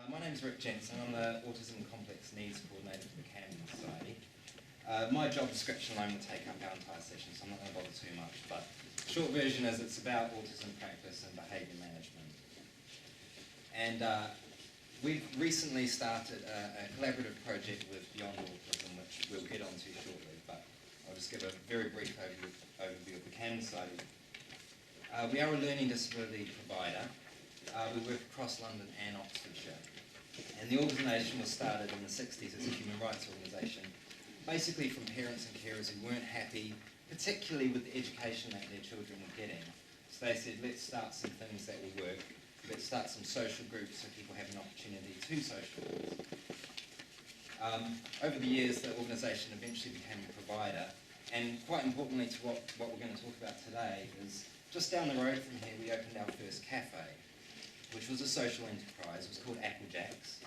My name is Jensen. I'm the Autism and Complex Needs Coordinator for the Camden Society. My job description alone will take up our entire session, so I'm not going to bother too much, but the short version is it's about autism practice and behaviour management. And we've recently started a collaborative project with Beyond Autism, which we'll get onto shortly, but I'll just give a very brief overview of the Camden Society. We are a learning disability provider. We work across London and Oxfordshire. And the organisation was started in the 60s as a human rights organisation, basically from parents and carers who weren't happy, particularly with the education that their children were getting. So they said, let's start some things that will work. Let's start some social groups so people have an opportunity to socialise. Over the years, the organisation eventually became a provider. And quite importantly to what we're going to talk about today is, just down the road from here, we opened our first cafe, which was a social enterprise. It was called Applejacks,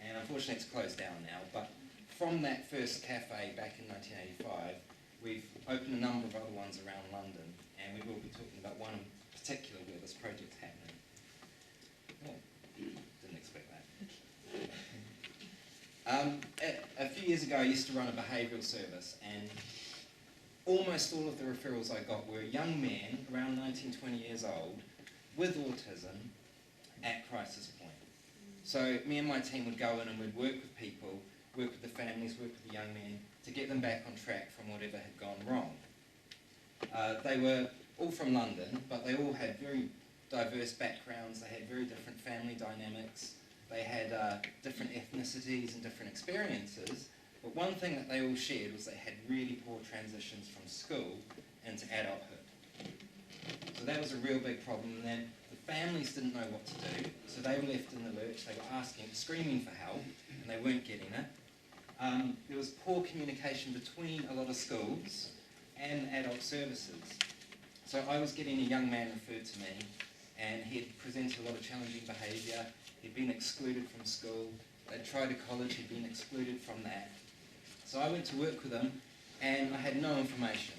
and unfortunately it's closed down now, but from that first cafe back in 1985, we've opened a number of other ones around London, and we will be talking about one in particular where this project's happening. Oh, didn't expect that. A few years ago I used to run a behavioural service, and almost all of the referrals I got were young men around 19, 20 years old with autism at crisis point. So me and my team would go in and we'd work with people, work with the families, work with the young men to get them back on track from whatever had gone wrong. They were all from London, but they all had very diverse backgrounds. They had very different family dynamics. They had different ethnicities and different experiences. But one thing that they all shared was they had really poor transitions from school into adulthood. So that was a real big problem. And then the families didn't know what to do, so they were left in the lurch. They were asking, screaming for help, and they weren't getting it. There was poor communication between a lot of schools and adult services. So I was getting a young man referred to me, and he had presented a lot of challenging behaviour. He'd been excluded from school. They'd tried to college, he'd been excluded from that. So I went to work with him, and I had no information.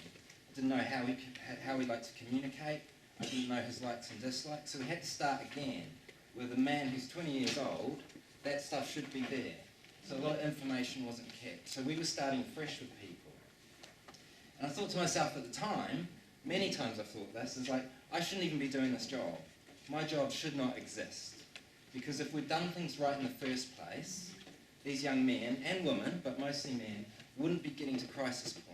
I didn't know how he liked to communicate. I didn't know his likes and dislikes. So we had to start again with a man who's 20 years old. That stuff should be there. So a lot of information wasn't kept. So we were starting fresh with people. And I thought to myself at the time, many times I've thought this, is like, I shouldn't even be doing this job. My job should not exist. Because if we'd done things right in the first place, these young men and women, but mostly men, wouldn't be getting to crisis point.